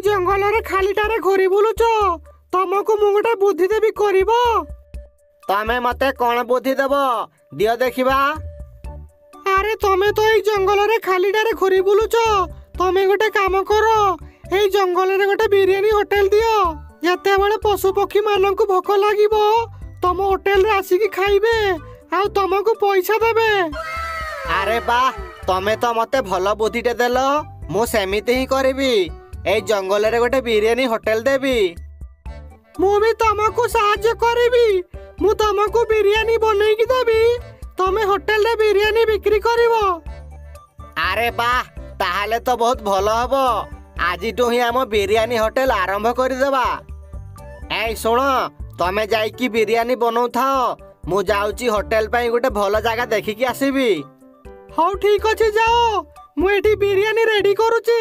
जंगल रे खालीटारे घोरी बुलुच तुमको मु गोटे बुद्धि देवी करिवो। तमे मते कौन बुद्धि देव दियो देखिबा। अरे तमे तो एई जंगल रे खालीटारे घोरी बुलुच तमे गोटे काम करो एई जंगल रे गोटे बिरियानी होटल दियो जते बेले पशु पक्षी माननकु भोक लागिवो तम होटल रे आसीकी खाइबे आ तुमको पैसा देबे। अरे वाह तमे तो मते भलो बुद्धिटे देलो मु सेमिति ही करबी ए जंगल रे गोटे बिरियानी होटल देबी। मु भी तुमको सहाय्य करबी मु तुमको बिरियानी बनेकी देबी तमे होटल रे बिरियानी बिक्री करिवो। अरे वाह ताहले तो बहुत भलो हबो आज तो ही आम बिरियानी होटल आरंभ कर देबा। ए सुन तमे जाइकी बिरियानी बनौ थाओ मु जाउची होटल पई गोटे भलो जगह देखिकी आसीबी। हाउ ठीक अछि जाओ मु एठी बिरियानी रेडी करूची।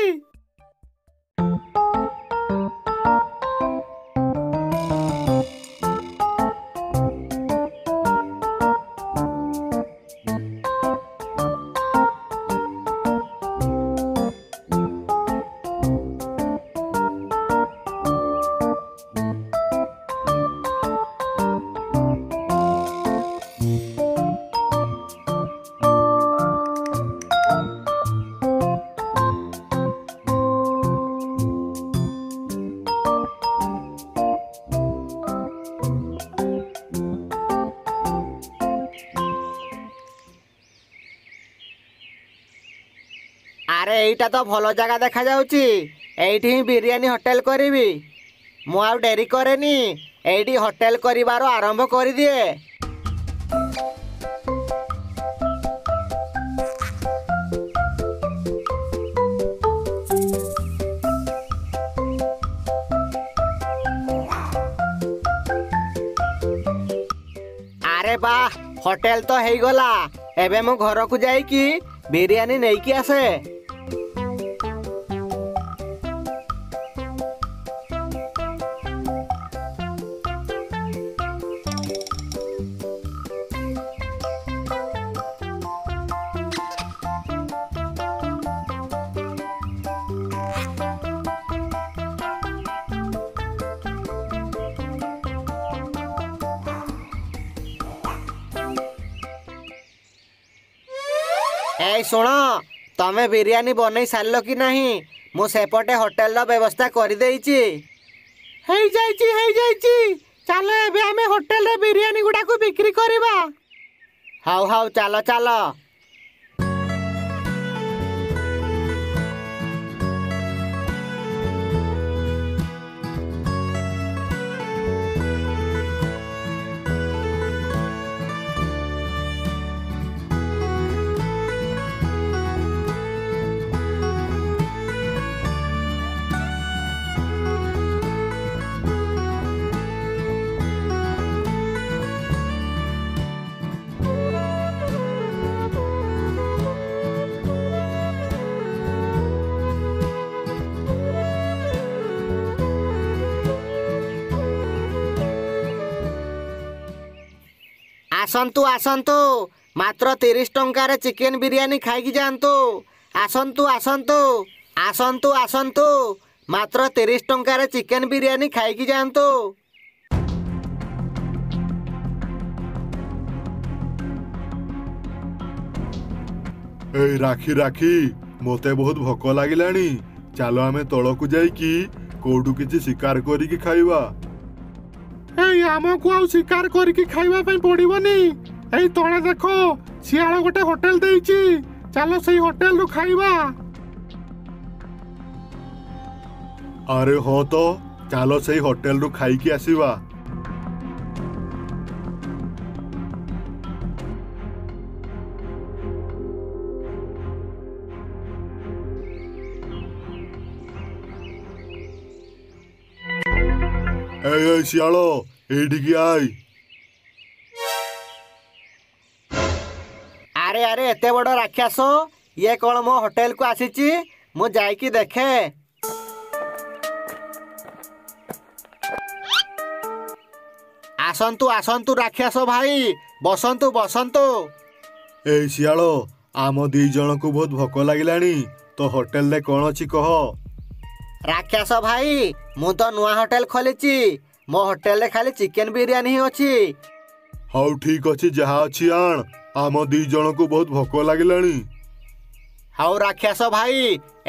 अरे एटा तो भलो जगह देखा जाउची एठी ही बिरियानी होटल करिवि मु आउ डेरी करेनी एठी होटल करिवारो आरंभ कर दिए। अरे वाह होटल तो हेई गला एबे मु घर को जाई की बिरियानी नहीं की आसे। ए सुन तमे बिरियानी बनई सारलो कि नहीं मु सेपटे होटल रो व्यवस्था कर देइची। हेई जाइची चलो एबे हमें होटल रे बिरियानी गुडा को बिक्री करिबा। हाउ हाउ चलो चलो। आसंतु आसंतु मात्र 30 टंका रे चिकेन बिरियानी खाई जातु। आसंतु आसंतु आसंतु आसंतु मात्र 30 टंका रे चिकेन बिरियानी खाई जातु। ए राखी राखी मते बहुत भोक लागिलानी चलो आमे तळकु जाई की कोडू किछि शिकार करी की खाइबा। एई हमको आउ शिकार करके खाइबा पई पड़िबनी एई तळे देखो सियाळ गोटे होटल देइची चलो सही होटल रु खाइबा। अरे हो तो चलो सही होटल रु खाई की आसीबा। ए सियाळ एडिकी आई। अरे अरे एते बड़ राक्षस ये कौन मो होटल को आसीची मु जाइकी देखे। आसंतु आसंतु राक्षस भाई बसंतु बसंतु। ए सियाळ आम दी जन को बहुत भोक लागिलानी तो होटल रे कौन अछि कह। ରାକ୍ଷସ ଭାଇ ମୁଁ ତ ନୂଆ ହୋଟେଲ ଖୋଲିଛି। ମୋ ହୋଟେଲରେ ଖାଲି ଚିକେନ ବିରିୟାନୀ ହିଁ ଅଛି। ହଉ ଠିକ ଅଛି, ଯାହା ଅଛି ଆଣ। ଆମ 2 ଜଣଙ୍କୁ ବହୁତ ଭୋକ ଲାଗିଲାଣି। ହଉ ରାକ୍ଷସ ଭାଇ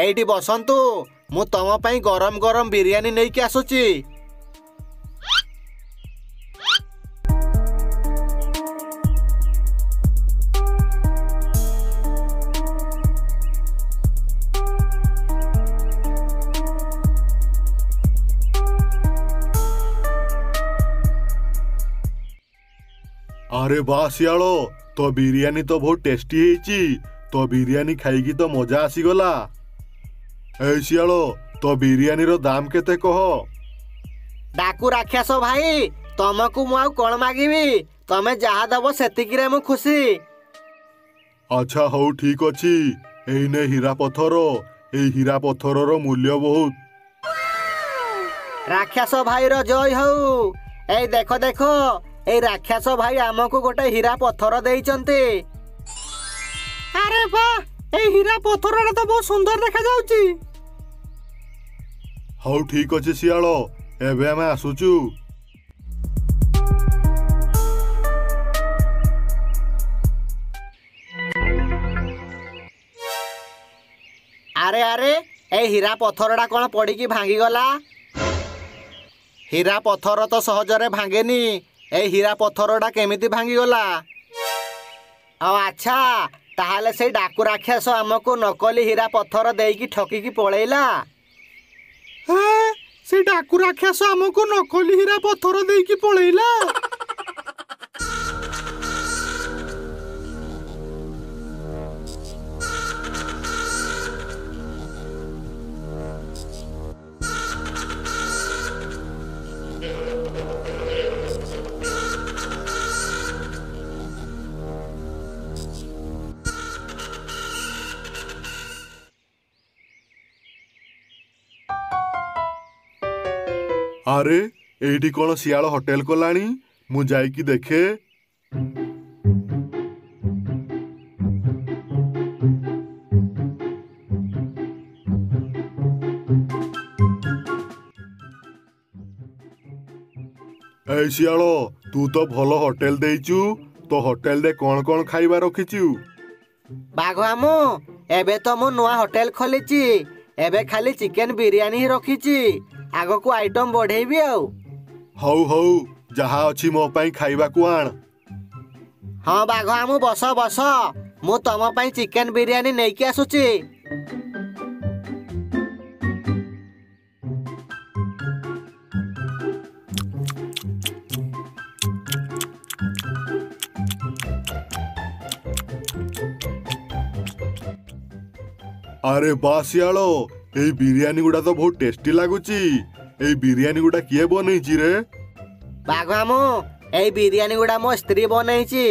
ଏଇଠି ବସନ୍ତୁ, ମୁଁ ତମ ପାଇଁ ଗରମ ଗରମ ବିରିୟାନୀ ନେଇକି ଆସୁଛି। ଆରେ ବା ଶିଆଳ, ତ ବିରିୟାନୀ ତ ବହୁତ ଟେଷ୍ଟି ହେଇଛି। ତ ବିରିୟାନୀ ଖାଇକି ତ ମଜା ଆସିଗଲା। ଏଇ ଶିଆଳ, ତ ବିରିୟାନୀର ଦାମ କେତେ କହ? ଡାକୁ ରାକ୍ଷସ ଭାଇ, ତମକୁ ମୁଁ ଆଉ କଣ ମାଗିବି? ତମେ ଯାହା ଦବ ସେତିକିରେ ମୁଁ ଖୁସି। ଆଚ୍ଛା ହଉ ଠିକ ଅଛି। ଏଇ ନେ ହୀରା ପଥର। ଏଇ ହୀରା ପଥରର ମୂଲ୍ୟ ବହୁତ। ରାକ୍ଷସ ଭାଇର ଜୟ ହଉ। ଏଇ ଦେଖ ଦେଖ, ଏଇ ରାକ୍ଷସ ଭାଇ ଆମକୁ ଗୋଟେ ହୀରା ପଥର ଦେଇଛନ୍ତି। ଆରେ ବା, ଏଇ ହୀରା ପଥରଟା ତ ବହୁତ ସୁନ୍ଦର ଦେଖାଯାଉଛି। ହଉ ଠିକ ଅଛି ଶିଆଳ, ଏବେ ଆମେ ଆସୁଛୁ। ଆରେ ଆରେ, ଏଇ ହୀରା ପଥରଟା କଣ ପଡ଼ିକି ଭାଙ୍ଗିଗଲା? ହୀରା ପଥର ତ ସହଜରେ ଭାଙ୍ଗେନି। ଏଇ ହୀରା ପଥରଟା କେମିତି ଭାଙ୍ଗିଗଲା? ଆଉ ଆଚ୍ଛା, ତାହେଲେ ସେଇ ଡାକୁ ରାକ୍ଷସ ଆମକୁ ନକଲି ହୀରା ପଥର ଦେଇକି ଠକିକି ପଳେଇଲା। ହଁ, ସେ ଡାକୁ ରାକ୍ଷସ ଆମକୁ ନକଲି ହୀରା ପଥର ଦେଇକି ପଳେଇଲା। ଆରେ ଏଇଠି କଣ ଶିଆଳ ହୋଟେଲ କଲାଣି? ମୁଁ ଯାଇକି ଦେଖେ। ଏଇ ଶିଆଳ, ତୁ ତ ଭଲ ହୋଟେଲ ଦେଇଛୁ। ତ ହୋଟେଲରେ କଣ କଣ ଖାଇବା ରଖିଛୁ? ବାଘ ଆମୁ, ଏବେ ତ ମୁଁ ନୂଆ ହୋଟେଲ ଖୋଲିଛି। ଏବେ ଖାଲି ଚିକେନ ବିରିୟାନୀ ହିଁ ରଖିଛି। ଆଗକୁ ଆଇଟମ ବଢେଇବି ଆଉ। ହଉ ହଉ, ଯାହା ଅଛି ମୋ ପାଇଁ ଖାଇବାକୁ ଆଣ। ହଁ ବାଘ ଆମୁ, ବସ ବସ, ମୁଁ ତମ ପାଇଁ ଚିକେନ ବିରିୟାନୀ ନେଇକି ଆସୁଛି। ଆରେ ବା ଶିଆଳ, ଏଇ ବିରିୟାନୀ ଗୁଡା ତ ବହୁତ ଟେଷ୍ଟି ଲାଗୁଛି। ଏଇ ବିରିୟାନୀ ଗୁଡା କିଏ ବନେଇଛି ରେ? ବାଘ ଆମୁ, ଏଇ ବିରିୟାନୀ ଗୁଡା ମୋ ସ୍ତ୍ରୀ ବନେଇଛି।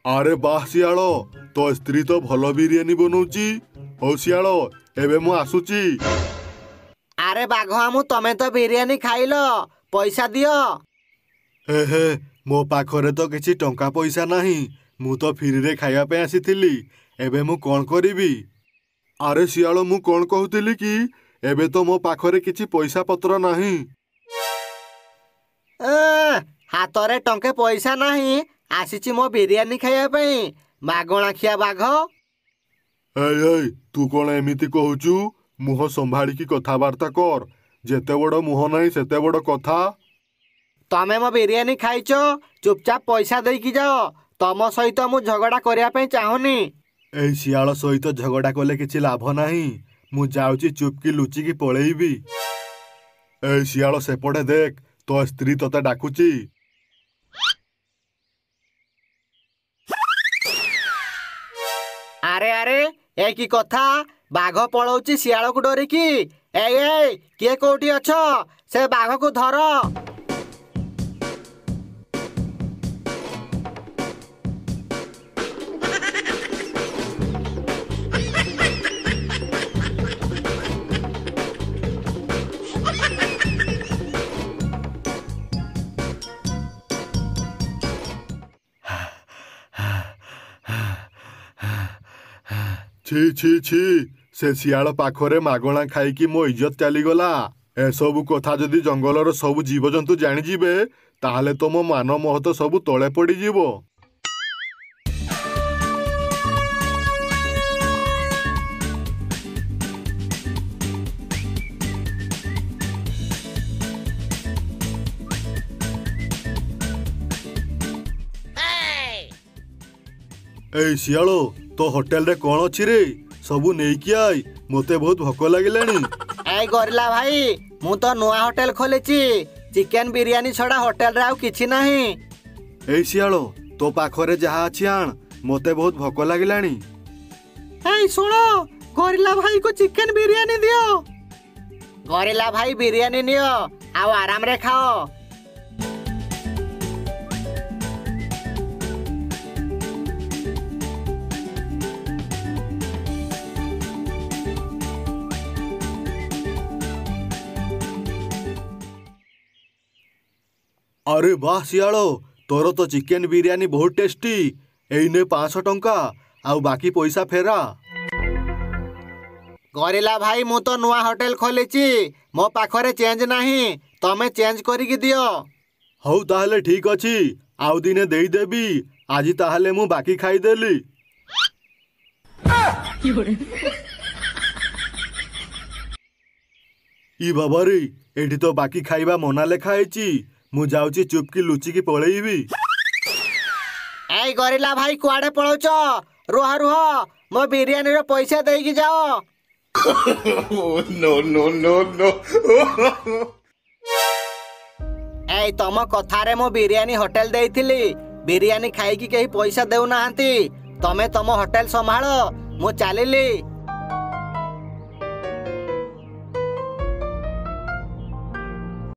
ଆରେ ବାଃ ଶିଆଳ, ତୋ ସ୍ତ୍ରୀ ତ ଭଲ ବିରିୟାନୀ ବନଉଛି। ହଉ ଶିଆଳ, ଏବେ ମୁଁ ଆସୁଛି। ଆରେ ବାଘ ଆମୁ, ତମେ ତ ବିରିୟାନୀ ଖାଇଲ, ପଇସା ଦିଅ। ହେ ହେ, ମୋ ପାଖରେ ତ କିଛି ଟଙ୍କା ପଇସା ନାହିଁ। ମୁଁ ତ ଫ୍ରିରେ ଖାଇବା ପାଇଁ ଆସିଥିଲି। ଏବେ ମୁଁ କଣ କରିବି? ଆରେ ଶିଆଳ, ମୁଁ କଣ କହୁଥିଲି କି, ଏବେ ତ ମୋ ପାଖରେ କିଛି ପଇସା ପତ୍ର ନାହିଁ। ହାତରେ ଟଙ୍କେ ପଇସା ନାହିଁ, ଆସିଛି ମୋ ବିରିୟାନୀ ଖାଇବା ପାଇଁ। ମାଗଣା ଖିଆ ବାଘ। ଏଇ ଏଇ, ତୁ କଣ ଏମିତି କହୁଛୁ? ମୁହଁ ସମ୍ଭାଳିକି କଥାବାର୍ତ୍ତା କର। ଯେତେ ବଡ଼ ମୁହଁ ନାହିଁ ସେତେ ବଡ଼ କଥା। ତମେ ମୋ ବିରିୟାନୀ ଖାଇଛ, ଚୁପଚାପ ପଇସା ଦେଇକି ଯାଅ। ତମ ସହିତ ମୁଁ ଝଗଡା କରିବା ପାଇଁ ଚାହୁଁନି। ଏଇ ଶିଆଳ ସହିତ ଝଗଡ଼ା କଲେ କିଛି ଲାଭ ନାହିଁ। ମୁଁ ଯାଉଛି ଚୁପକି ଲୁଚିକି ପଳେଇବି। ଏଇ ଶିଆଳ, ସେପଟେ ଦେଖ, ତୋ ସ୍ତ୍ରୀ ତତେ ଡାକୁଛି। ଆରେ ଆରେ, ଏ କି କଥା? ବାଘ ପଳଉଛି ଶିଆଳକୁ ଡରିକି। ଏଇ ଏଇ, କିଏ କୋଉଠି ଅଛ? ସେ ବାଘକୁ ଧର। ଛି ଛି ଛି, ସେ ଶିଆଳ ପାଖରେ ମାଗଣା ଖାଇକି ମୋ ଇଜ୍ଜତ ଚାଲିଗଲା। ଏସବୁ କଥା ଯଦି ଜଙ୍ଗଲର ସବୁ ଜୀବଜନ୍ତୁ ଜାଣିଯିବେ ତାହେଲେ ତ ମୋ ମାନ ମହତ ସବୁ ତଳେ ପଡ଼ିଯିବ। ଏଇ ଶିଆଳ, ତୋ ହୋଟେଲରେ କ'ଣ ଅଛି ରେ? ସବୁ ନେଇକି ଆଇ, ମୋତେ ବହୁତ ଭୋକ ଲାଗିଲାଣି। ଏଇ ଗରିଲା ଭାଇ, ମୁଁ ତ ନୂଆ ହୋଟେଲ ଖୋଲିଛି। ଚିକେନ ବିରିୟାନୀ ଛଡା ହୋଟେଲରେ ଆଉ କିଛି ନାହିଁ। ଏଇ ଶିଆଳ, ତୋ ପାଖରେ ଯାହା ଅଛି ଆଣ, ମୋତେ ବହୁତ ଭୋକ ଲାଗିଲାଣି। ଏଇ ଶୁଣ, ଗରିଲା ଭାଇକୁ ଚିକେନ ବିରିୟାନୀ ଦିଅ। ଗରିଲା ଭାଇ ବିରିୟାନୀ ନିଅ, ଆଉ ଆରାମରେ ଖାଅ। ଆରେ ବାହ ଶିଆଳ, ତୋର ତ ଚିକେନ ବିରିୟାନୀ ବହୁତ ଟେଷ୍ଟି। ଏଇନେ 500 ଟଙ୍କା, ଆଉ ବାକି ପଇସା ଫେରା। ଗରିଲା ଭାଇ, ମୁଁ ତ ନୂଆ ହୋଟେଲ ଖୋଲିଛି, ମୋ ପାଖରେ ଚେଞ୍ଜ ନାହିଁ। ତମେ ଚେଞ୍ଜ କରିକି ଦିଅ। ହଉ ତାହେଲେ ଠିକ ଅଛି, ଆଉ ଦିନେ ଦେଇଦେବି। ଆଜି ତାହେଲେ ମୁଁ ବାକି ଖାଇଦେଲି। ଇ ବାବାରେ, ଏଠି ତ ବାକି ଖାଇବା ମନା ଲେଖା ହେଇଛି। ମୁଁ ଯାଉଛି ଚୁପକି ଲୁଚିକି ପଳେଇବି। ଏଇ ଗରିଲା ଭାଇ, କୁଆଡେ ପଳଉଛ? ରୁହ ରୁହ, ମୋ ବିରିୟାନୀର ପଇସା ଦେଇକି ଯାଅ। ଏଇ ତମ କଥାରେ ମୁଁ ବିରିୟାନୀ ହୋଟେଲ ଦେଇଥିଲି। ବିରିୟାନୀ ଖାଇକି କେହି ପଇସା ଦେଉନାହାନ୍ତି। ତମେ ତମ ହୋଟେଲ ସମ୍ଭାଳ, ମୁଁ ଚାଲିଲି।